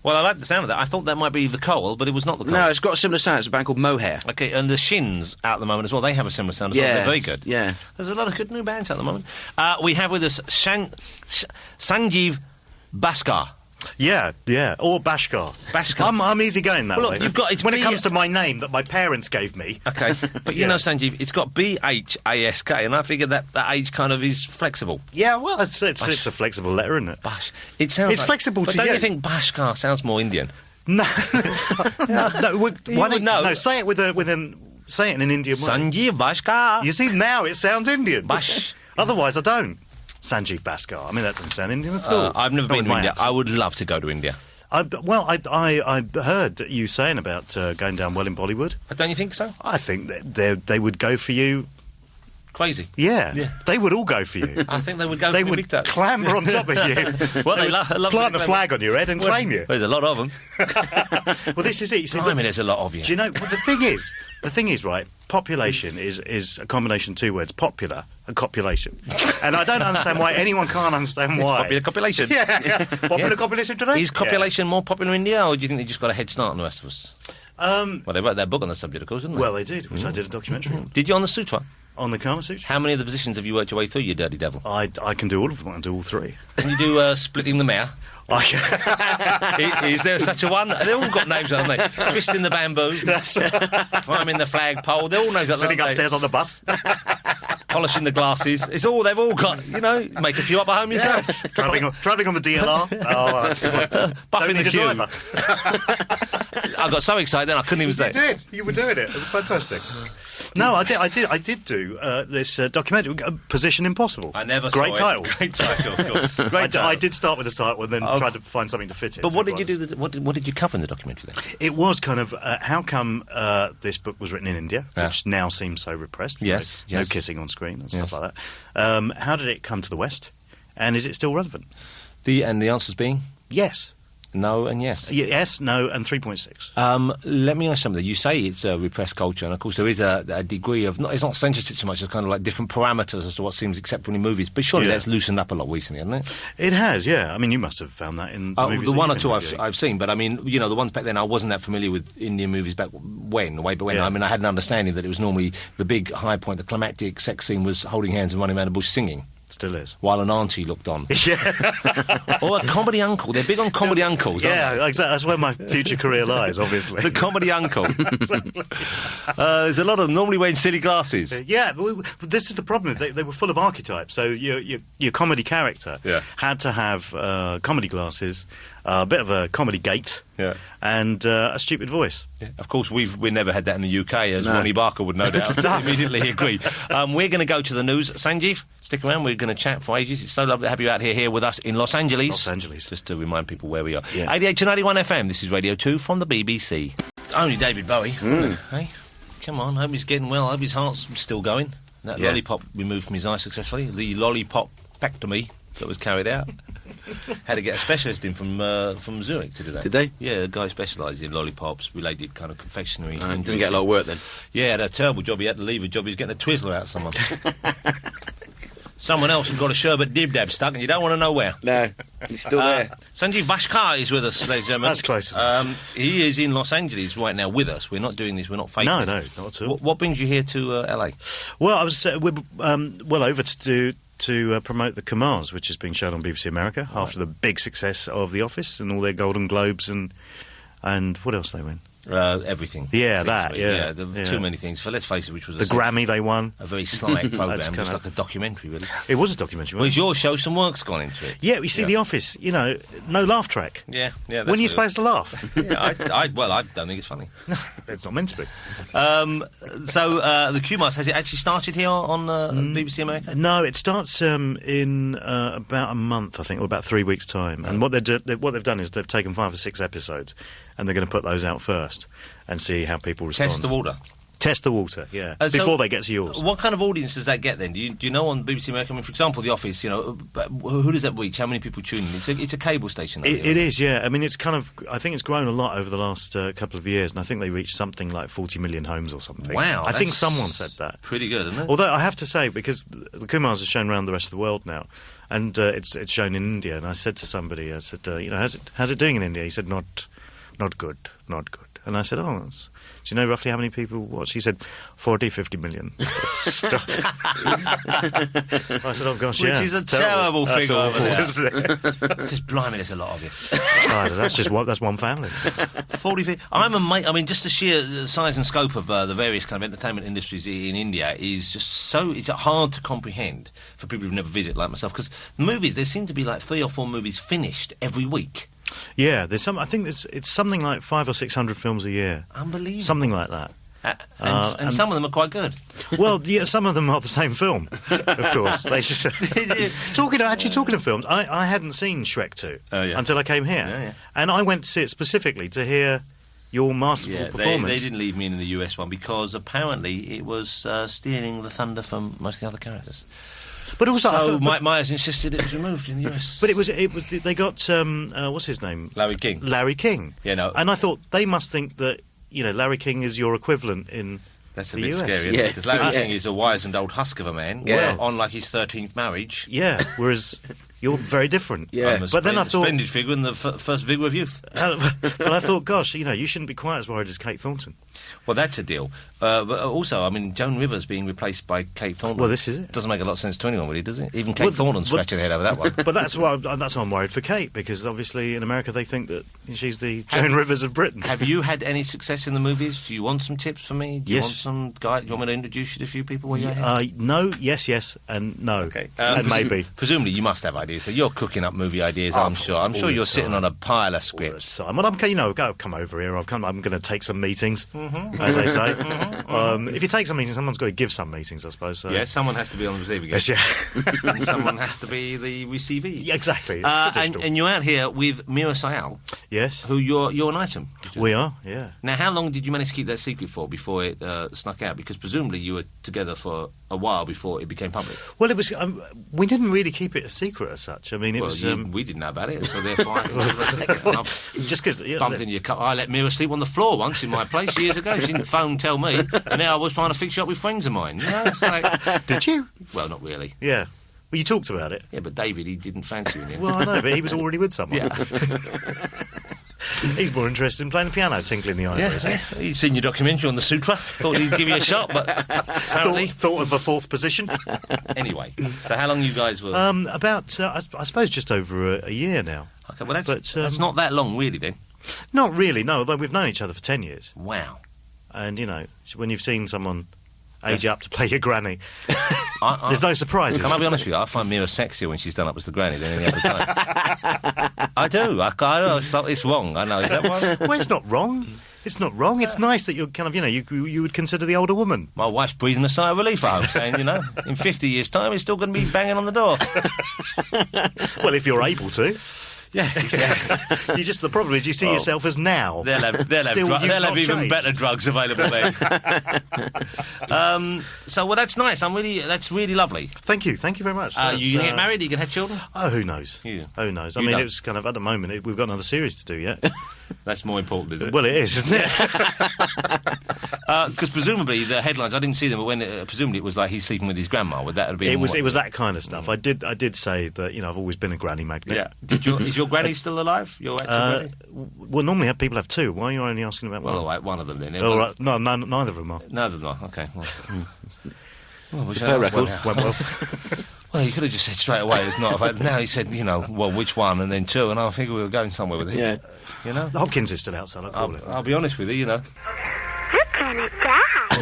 Well, I like the sound of that. I thought that might be the coal, but it was not the coal. No, it's got a similar sound. It's a band called Mohair. Okay, and the Shins out at the moment as well. They have a similar sound as well. They're very good. Yeah. There's a lot of good new bands at the moment. We have with us Sanjeev Bhaskar. Yeah, or Bhaskar. I'm easygoing that way. You've got when it comes to my name that my parents gave me. Okay, but you know, Sanjeev, it's got B-H-A-S-K, and I figured that H kind of is flexible. Yeah, well, it's a flexible letter, isn't it? Bash. It sounds. It's flexible but to don't you. you think Bhaskar sounds more Indian? No, why not? No, say it say it in an Indian way. Sanjeev Bhaskar. You see, now it sounds Indian. Bash. Otherwise, I don't. Sanjeev Bhaskar. I mean, that doesn't sound Indian at all. I've never been to India. I would love to go to India. I heard you saying about going down well in Bollywood. Don't you think so? I think that they would go for you. Crazy. Yeah, they would all go for you. I think they would go they for would me big time. clamber on top of you. Well, they love plant a flag on your head and claim you. There's a lot of them. Well, this is it. You see, there's a lot of you. Do you know, well, the thing is, right, population is a combination of two words, popular and copulation. And I don't understand why anyone can't understand why. Popular copulation. Yeah. Popular copulation today? Is copulation more popular in India, or do you think they just got a head start on the rest of us? Well, they wrote that book on the subject, of course, didn't they? Well, they did, which I did a documentary on. Did you on the Sutra? On the Kama Sutra? How many of the positions have you worked your way through, you dirty devil? I can do all of them. I can do all three. Can you do splitting the mare? Is there such a one? They've all got names, haven't they? Twisting the bamboo, climbing the flagpole. They all know that. Sitting upstairs on the bus, polishing the glasses. It's all they've all got. You know, make a few up at home yourself. Travelling on the DLR. Oh, that's good. Buffing the queue. I got so excited then I couldn't even say. You did. You were doing it. It was fantastic. No, I did do this documentary, Position Impossible. I never saw Great it. title. Great title, of course. Great title. I did start with the title and then tried to find something to fit it. But what did you do? What did you cover in the documentary then? It was kind of how come this book was written in India, which now seems so repressed. Yes, right? No kissing on screen and stuff like that. How did it come to the West? And is it still relevant? The answers being? Yes. No and yes. Yes, no, and 3.6. Let me ask something. You say it's a repressed culture, and of course there is a degree of... it's not censorship so much, it's kind of like different parameters as to what seems acceptable in movies. But surely that's loosened up a lot recently, hasn't it? It has, yeah. I mean, you must have found that in the movies. The one or two I've seen, but I mean, you know, the ones back then, I wasn't that familiar with Indian movies back when. Yeah. I mean, I had an understanding that it was normally the big high point, the climactic sex scene was holding hands and running around the bush singing. Still is. While an auntie looked on. Yeah. Or a comedy uncle. They're big on comedy uncles, aren't they? Yeah, exactly. That's where my future career lies, obviously. The comedy uncle. There's a lot of them normally wearing silly glasses. Yeah, well, this is the problem. They were full of archetypes. So your comedy character had to have comedy glasses, a bit of a comedy gait, and a stupid voice. Yeah. Of course, we've never had that in the UK, as Ronnie Barker would no doubt immediately agree. We're going to go to the news. Sanjeev, stick around. We're going to chat for ages. It's so lovely to have you out here with us in Los Angeles. Los Angeles. Just to remind people where we are. Yeah. 88 to 91 FM. This is Radio 2 from the BBC. Only David Bowie. Hey, come on. Hope he's getting well. Hope his heart's still going. That lollipop removed from his eye successfully. The lollipop-pectomy that was carried out. Had to get a specialist in from Zurich to do that. Did they? Yeah, a guy specialised in lollipops, related kind of confectionery. Didn't get a lot of work then. Yeah, had a terrible job. He had to leave a job. He was getting a Twizzler out of someone. Someone else had got a sherbet dib-dab stuck, and you don't want to know where. No, he's still there. Sanjeev Bhaskar is with us, ladies and gentlemen. That's close. He is in Los Angeles right now with us. We're not doing this. We're not faking. No, not at all. What brings you here to LA? Well, I was over to promote the Kumars, which is being shown on BBC America after the big success of The Office and all their Golden Globes and what else they win? Everything. Yeah, that. Yeah, too many things. So let's face it, which was the Grammy they won. A very slight programme. It was like a documentary, really. It was a documentary. Well, your show, some work's gone into it. Yeah, you see, The Office. You know, no laugh track. Yeah. That's when are you supposed to laugh? I don't think it's funny. No, it's not meant to be. So the Kumars, has it actually started here on BBC America? No, it starts in about a month, I think, or about 3 weeks' time. And what they've done is they've taken 5 or 6 episodes, and they're going to put those out first and see how people respond. Test the water. Test the water, yeah, before they get to yours. What kind of audience does that get then? Do you know on BBC America? I mean, for example, The Office. You know, who does that reach? How many people tune in? It's a cable station. Though, it is, yeah. I mean, it's kind of. I think it's grown a lot over the last couple of years, and I think they reached something like 40 million homes or something. Wow, I think someone said that. Pretty good, isn't it? Although I have to say, because the Kumars are shown around the rest of the world now, and it's shown in India. And I said to somebody, I said, how's it doing in India? He said, not good. And I said, do you know roughly how many people watch? He said, 50 million. I said, oh gosh, Which is a terrible figure over there. Because blimey, there's a lot of you. That's one family. 40. I'm amazed. I mean, just the sheer size and scope of the various kind of entertainment industries in India is just it's hard to comprehend for people who've never visited like myself. Because movies, there seem to be like 3 or 4 movies finished every week. Yeah, there's some. I think it's something like 500 or 600 films a year. Unbelievable. Something like that. And some of them are quite good. Well, yeah, some of them are the same film, of course. They just talking of films. I hadn't seen Shrek 2 until I came here, and I went to see it specifically to hear your masterful performance. They didn't leave me in the US one because apparently it was stealing the thunder from most of the other characters. But also, so Mike Myers insisted it was removed in the US. But it was they got what's his name? Larry King. Yeah, no. And I thought they must think that Larry King is your equivalent in That's the a bit US. scary, isn't it? Because Larry King is a wizened old husk of a man. Yeah. On like his 13th marriage. Yeah. Whereas you're very different. Yeah. But then I thought splendid figure in the first vigour of youth. But I thought, gosh, you shouldn't be quite as worried as Kate Thornton. Well, that's a deal. But also, I mean, Joan Rivers being replaced by Kate Thornton. Well, this is it. Doesn't make a lot of sense to anyone, really, does it? Even Kate Thornton's scratching her head over that one. But that's why I'm worried for Kate, because obviously in America they think that she's the Joan Rivers of Britain. Have you had any success in the movies? Do you want some tips for me? Do you want some guide? Do you want me to introduce you to a few people? No, yes, and no. Okay. And maybe. Presumably you must have ideas. So you're cooking up movie ideas, I'm sure. I'm sure you're sitting on a pile of scripts. I'm come over here. I'm going to take some meetings, as they say. If you take some meetings, someone's got to give some meetings, I suppose. So. Yeah, someone has to be on the receiving end. Yes, yeah. And someone has to be the receivee. Yeah, exactly. And you're out here with Mira Sayal. Yes. Who you're an item. We are, yeah. Now, how long did you manage to keep that secret for before it snuck out? Because presumably you were together for a while before it became public. Well, it was. We didn't really keep it a secret as such. I mean, it was. We didn't know about it, so therefore, just because bumped into your cup. I let Mira sleep on the floor once in my place years ago. She didn't phone tell me, and now I was trying to fix you up with friends of mine. Did you? Well, not really. Yeah. Well, you talked about it. Yeah, but David, he didn't fancy me. Well, I know, but he was already with someone. Yeah. He's more interested in playing the piano, tinkling the ivories. Yeah. He'd seen your documentary on the Sutra. Thought he'd give you a shot, but apparently... Thought of a fourth position. Anyway, so how long you guys were... About, I suppose, just over a year now. Okay, well, that's not that long, really, then. Not really, no, although we've known each other for 10 years. Wow. And, when you've seen someone age up to play your granny, there's no surprises. Can I be honest with you? I find Mira sexier when she's done up as the granny than any other time. I do. I know it's wrong. I know. Is that wrong? Well, it's not wrong. It's not wrong. It's nice that you're kind of, you would consider the older woman. My wife's breathing a sigh of relief, I hope, saying, in 50 years' time, it's still going to be banging on the door. Well, if you're able to. Yeah, exactly. The problem is you see yourself as now. They'll have even better drugs available then. So that's nice. That's really lovely. Thank you very much. You gonna get married? Are you gonna have children? Oh, who knows? Yeah. Who knows? I mean, it's kind of at the moment we've got another series to do yet. That's more important, isn't it? Well, it is, isn't it? Because presumably the headlines, I didn't see them, but when presumably it was like he's sleeping with his grandma. Would that have been? It was that kind of stuff. I did say that I've always been a granny magnet. Yeah. Is your granny still alive? Your actual granny? Well, normally people have two. Why are you only asking about one? Well, all right, one of them then. All right. No, neither of them are. Neither of them are. Okay. Well, her record went well. Well, you could have just said straight away it's not. Now he said, well, which one, and then two, and I figured we were going somewhere with it. Yeah. The Hopkins is still outside, I'll be honest with you,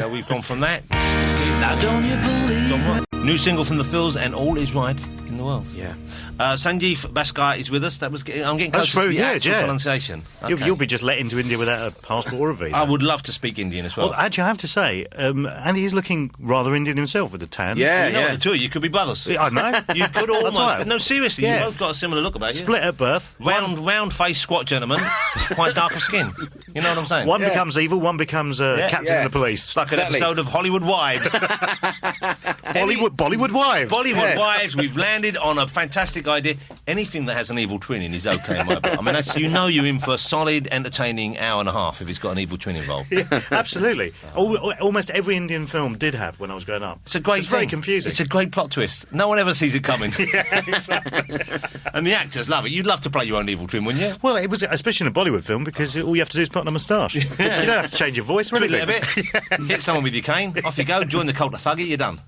we've gone from that. Now don't you believe it? New single from the Phils, and All Is Right in the World. Yeah. Sanjeev Bhaskar is with us. I'm getting close to the actual pronunciation. Okay. You'll be just let into India without a passport or a visa. I would love to speak Indian as well. Well, actually, I have to say, Andy is looking rather Indian himself with a tan. The two of you could be brothers. I know. You could almost. Right. No, seriously, you both got a similar look about you. Split at birth. Round-faced squat gentleman, quite dark of skin. You know what I'm saying? One becomes evil, one becomes captain of the police. It's like an episode of Hollywood Wives. Bollywood Wives. Bollywood Wives. We've landed on a fantastic idea. anything that has an evil twin in is okay in my book. I mean, you're in for a solid, entertaining hour and a half if it's got an evil twin involved. Yeah, absolutely. Almost every Indian film did have when I was growing up. It's a great It's very confusing. It's a great plot twist. No one ever sees it coming. Yeah, exactly. And the actors love it. You'd love to play your own evil twin, wouldn't you? Well, it was, especially in a Bollywood film, because all you have to do is put on a moustache. You don't have to change your voice or Twiddle anything. it a bit. Hit someone with your cane. Off you go. Join the cult of Thuggy. You're done.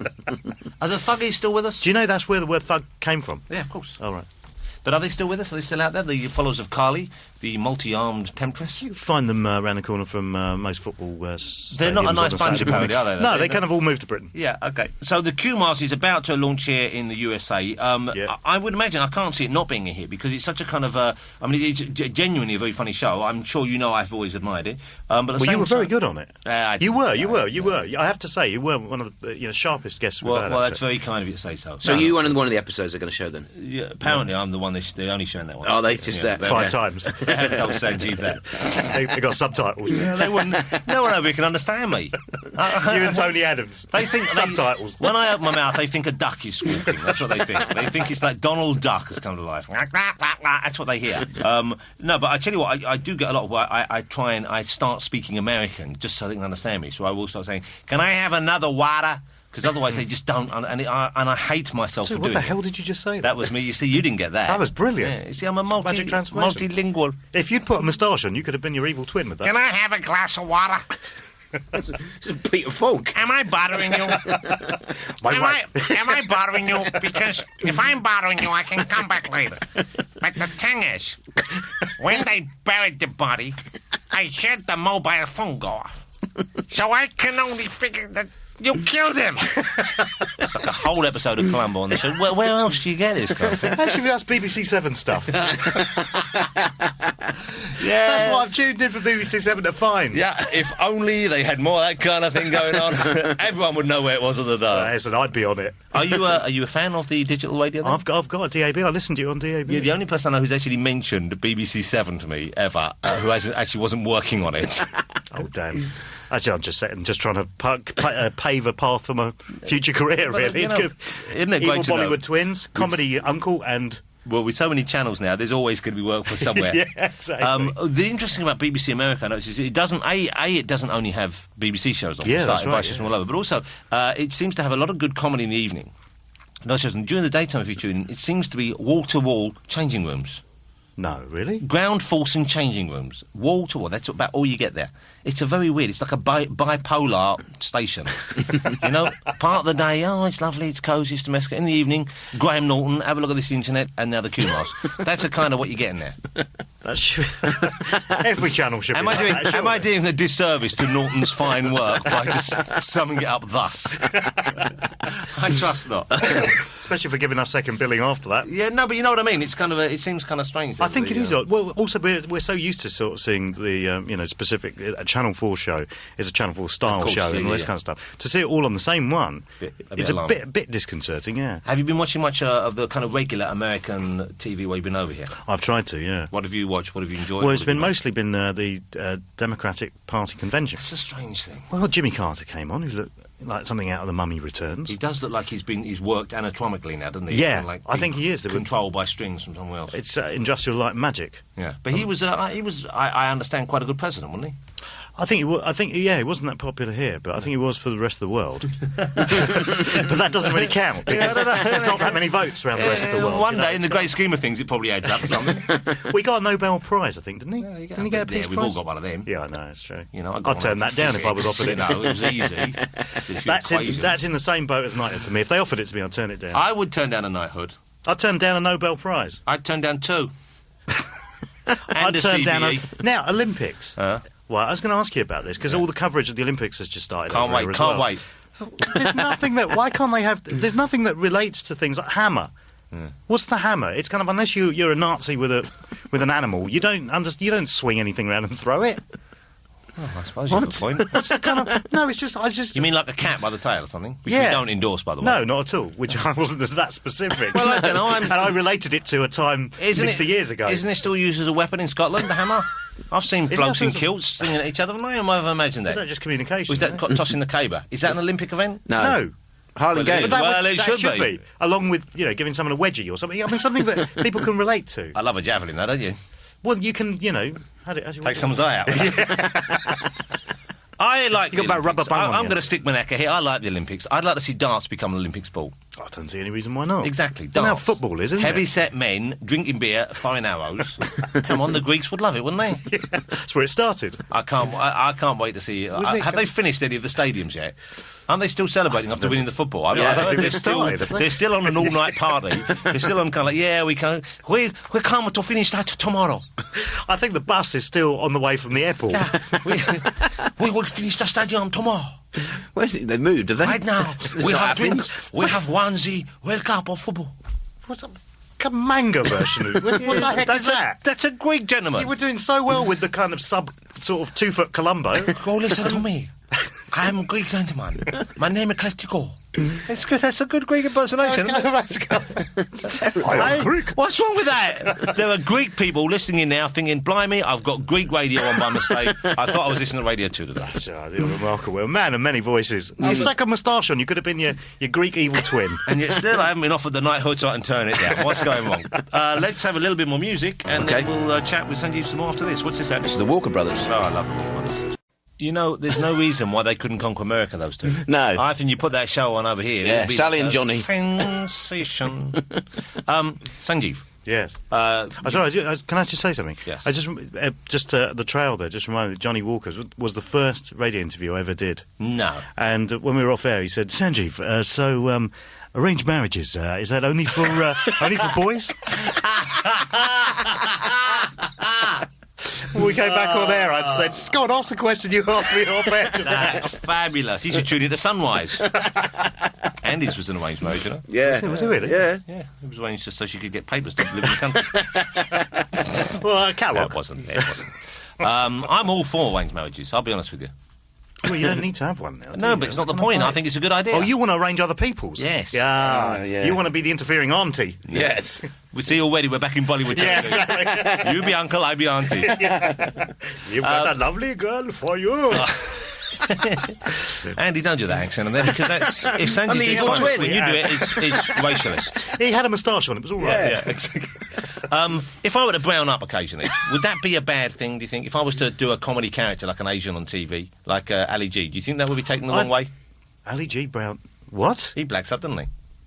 Are the Thuggies still with us? Do you know that's where the word thug came from? Yeah, of course. All right. But are they still with us? Are they still out there? The followers of Kali, the multi-armed temptress? You find them around the corner from most football They're not a stadiums nice on bunch, Saturday apparently, are they? No, they kind of all moved to Britain. Yeah, OK. So the Kumars is about to launch here in the USA. I would imagine, I can't see it not being a hit, because it's such a kind of it's genuinely a very funny show. I'm sure you know I've always admired it. But You were very good on it. You were. I have to say, you were one of the sharpest guests we've had. Well, that's very kind of you to say so. So you one of the episodes they're going to show then? Yeah, apparently I'm the one they're only showing that one. Are they? Just there? 5 times. They haven't told Sanjeev that. They got subtitles. Yeah, they wouldn't. No one over here can understand me. You and Tony Adams. They think subtitles. When I open my mouth, they think a duck is squawking. That's what they think. They think it's like Donald Duck has come to life. That's what they hear. No, but I tell you what, I do get a lot of where I start speaking American just so they can understand me. So I will start saying, "Can I have another water?" Because otherwise they just don't, and I hate myself for doing it. What the hell did you just say? That was me. You see, you didn't get that. That was brilliant. Yeah, you see, I'm a Magic transformation. multilingual. If you'd put a moustache on, you could have been your evil twin with that. Can I have a glass of water? It's Peter Falk. Am I bothering you? Am I bothering you? Because if I'm bothering you, I can come back later. But the thing is, when they buried the body, I heard the mobile phone go off. So I can only figure that you killed him. It's like a whole episode of Columbo on the show. Where else do you get this kind of thing? Actually, that's BBC 7 stuff. Yeah. That's what I've tuned in for BBC 7 to find. Yeah, if only they had more of that kind of thing going on, everyone would know where it was on the day. Yes, and I'd be on it. Are you a fan of the digital radio then? I've got a DAB. I listened to you on DAB. You're the only person I know who's actually mentioned BBC 7 to me ever, who actually wasn't working on it. Oh, damn. Actually, I'm just trying to pave a path for my future career, really. It's good. Isn't it Evil great to know? Bollywood twins, comedy uncle, and... Well, with so many channels now, there's always going to be work for somewhere. Yeah, exactly. The interesting about BBC America, I notice, is it doesn't it doesn't only have BBC shows on, yeah, that's right, by from all over, but also it seems to have a lot of good comedy in the evening. No shows, and during the daytime, if you tune in, it seems to be wall-to-wall changing rooms. No, really? Ground force and changing rooms, wall to wall. That's about all you get there. It's a very weird. It's like a bipolar station. You know, part of the day, it's lovely, it's cosy, it's domestic. In the evening, Graham Norton, have a look at this internet, and now the Kumars. That's a kind of what you're getting there. Every channel should be like that, Am I doing a disservice to Norton's fine work by just summing it up thus? I trust not. Especially for giving us second billing after that. Yeah, no, but you know what I mean. It's kind of it seems kind of strange. I think it is odd. Well, also we're so used to sort of seeing the specific Channel 4 show is a Channel 4 style show and all this kind of stuff. To see it all on the same one, it's a bit disconcerting. Yeah. Have you been watching much of the kind of regular American TV while you've been over here? I've tried to. Yeah. What have you watched? What have you enjoyed? Well, it's been mostly the Democratic Party convention. It's a strange thing. Well, Jimmy Carter came on, who looked like something out of The Mummy Returns. He does look like he's worked anatomically now, doesn't he? Yeah, kind of like I think he is. Controlled by strings from somewhere else. It's industrial light magic. Yeah, but he was, I understand, quite a good president, wasn't he? I think he wasn't that popular here, but I think he was for the rest of the world. But that doesn't really count, because there's not that many votes around the rest of the world. One day, in the great scheme of things, it probably adds up to something. We got a Nobel Prize, I think, didn't he? Yeah, didn't he get a Peace We've Prize? all got one of them. Yeah, I know, it's true. You know, I'd turn that down if I was offered it. No, it was easy. That's in the same boat as knighthood for me. If they offered it to me, I'd turn it down. I would turn down a knighthood. I'd turn down a Nobel Prize. I'd turn down 2. I'd turn down now Olympics. Well, I was going to ask you about this because all the coverage of the Olympics has just started. Can't wait. There's nothing that. Why can't they have? There's nothing that relates to things like hammer. What's the hammer? It's kind of unless you're a Nazi with an animal, you don't swing anything around and throw it. Oh, I suppose you have a point. What's the kind of? No, it's just. You mean like a cat by the tail or something? Which yeah. we don't endorse, by the way. No, not at all. Which I wasn't that specific. Well, I don't know. And I related it to a time 60 years ago. Isn't it still used as a weapon in Scotland, the hammer? I've seen blokes in kilts singing at each other. I might have imagined that. Is that just communication? Was that tossing the caber? Is that an Olympic event? No. Harlem Games. Well, it that should be. Along with, giving someone a wedgie or something. I mean, something that people can relate to. I love a javelin, though, don't you? Well, you can, how do you Take someone's eye out. I like You got about rubber bung on I'm you. going to stick my neck here. I like the Olympics. I'd like to see darts become an Olympic sport. I don't see any reason why not. Exactly. Well, now Darts. football is, isn't Heavy-set men drinking beer, firing arrows. Come on, the Greeks would love it, wouldn't they? it? That's where it started. I can't wait to see. Have they finished any of the stadiums yet? Aren't they still celebrating after winning the football? I don't think they've started. They're still on an all-night party. They're still on kind of we come to finish that tomorrow. I think the bus is still on the way from the airport. Yeah, we will finish the stadium tomorrow. Where's it? They moved, have they? Right now, It's we not have happening. drinks. We have onesie World Cup of football. What's a manga version of it? What the heck is that? That's a Greek gentleman. You were doing so well with the kind of sort of 2-foot Columbo. Go listen to me. I am a Greek gentleman. My name is Kleftiko. It's good. That's a good Greek impersonation. I am Greek. What's wrong with that? There are Greek people listening in now thinking, blimey, I've got Greek radio on by mistake. I thought I was listening to Radio 2 today. You're remarkable. A man of many voices. You stuck a moustache on. You could have been your Greek evil twin. And yet still I haven't been offered the knighthood so I can turn it down. What's going wrong? Let's have a little bit more music and then we'll chat with Sanjeev some more after this. What's this at? This is the Walker Brothers. Oh, I love the Walker Brothers. There's no reason why they couldn't conquer America, those two. No. I think you put that show on over here. Yeah, it'll be Sally and a Johnny. Sensation. Sanjeev. Yes. Sorry, can I just say something? Yes. I just the trail there just reminded me that Johnny Walker's was the first radio interview I ever did. No. And when we were off air, he said, Sanjeev, arranged marriages, is that only for boys? When we came back on air, I'd said, go on, ask the question you asked me off air just now. That's fabulous. You should tune into Sunrise. Andy's was an arranged marriage, you know? Yeah. Was it really? Yeah. Yeah, it was arranged just so she could get papers to live in the country. Well, It catalogue. wasn't. I'm all for arranged marriages, I'll be honest with you. Well, you don't need to have one now. No, but it's not the point. I think it's a good idea. Oh, you want to arrange other people's? Yes. Yeah. Yeah. You want to be the interfering auntie? Yes. We see already, we're back in Bollywood. Yeah, territory. exactly. You be uncle, I be auntie. You've got a lovely girl for you. Andy, don't do that accent on there because that's if Sanjeev I'm the evil did twin. when you do it, it's racialist. He had a moustache on, it was all right. Yeah, exactly. If I were to brown up occasionally, would that be a bad thing, do you think? If I was to do a comedy character like an Asian on TV, like Ali G, do you think that would be taken the wrong way? Ali G. Brown. What? He blacks up, doesn't he?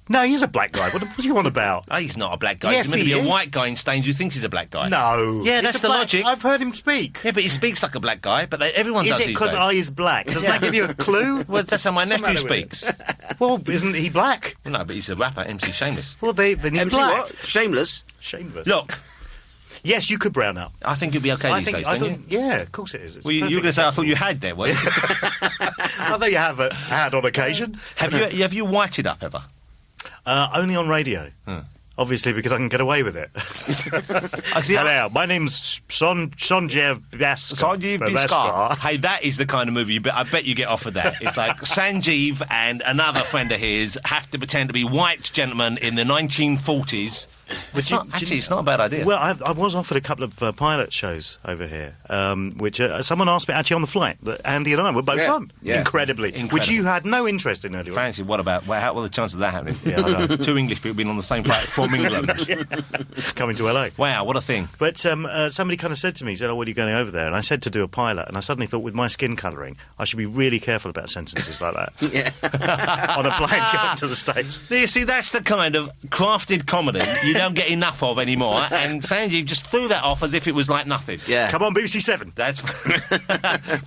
No, he's a black guy. What are you on about? Oh, he's not a black guy. Yes, he's meant to he be is. a white guy in Staines who thinks he's a black guy. No. Yeah, He's that's a the black- logic. I've heard him speak. Yeah, but he speaks like a black guy, but everyone Is does it these because days. I is black? Doesn't that give you a clue? Well, that's how my What's the nephew matter with speaks. Well, isn't he black? Well, no, but he's a rapper, MC Shameless. Well, then he's MC black. what? Shameless. Shameless. Look, Yes, you could brown up. I think it'd be okay these days, don't you? Yeah, of course it is. It's Well, you were perfect. going to say I thought you had there, weren't you? I thought you have had on occasion. Have you whited up ever? Only on radio. Obviously, because I can get away with it. Hello, my name's Sanjeev Bhaskar. Sanjeev Bhaskar. Hey, that is the kind of movie I bet you get offered that. It's like Sanjeev and another friend of his have to pretend to be white gentlemen in the 1940s. It's not a bad idea. Well, I was offered a couple of pilot shows over here, which someone asked me actually on the flight that Andy and I were both on. Yeah. Incredibly. Which you had no interest in earlier. Fancy, what about, what are the chances of that happening? Yeah, I know. Two English people being on the same flight from England. Coming to LA. Wow, what a thing. But somebody kind of said to me, "Oh, what are you going over there?" And I said to do a pilot, and I suddenly thought, with my skin colouring, I should be really careful about sentences like that. Yeah. On a plane going to the States. You see, that's the kind of crafted comedy you don't get enough of anymore, and Sanjeev just threw that off as if it was like nothing. Yeah. Come on, BBC 7. That's.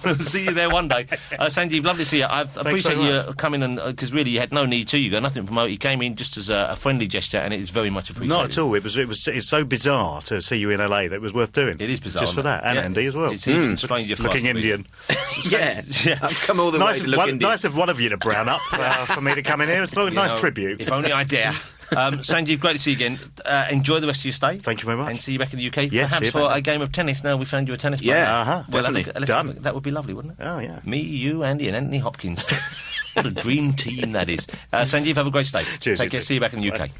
We'll see you there one day. Sanjeev, lovely to see you. I appreciate very you coming, and because really you had no need to. You got nothing to promote. You came in just as a friendly gesture, and it is very much appreciated. Not at all. It's so bizarre to see you in LA that it was worth doing. It is bizarre. Just for that, and Yeah. Andy as well. It's even stranger for Looking us to be. Indian. Yeah. I've come all the way to look Indian. Nice of one of you to brown up for me to come in here. It's a You nice know, tribute. If only I dare. Sanjeev, great to see you again. Enjoy the rest of your stay. Thank you very much. And see you back in the UK. Yeah, see Perhaps you for back. a game of tennis. Now we found you a tennis player. Yeah, Well, definitely. Done. That would be lovely, wouldn't it? Oh, yeah. Me, you, Andy, and Anthony Hopkins. What a dream team that is. Sanjeev, have a great stay. Cheers, Take you care. too. See you back in the UK.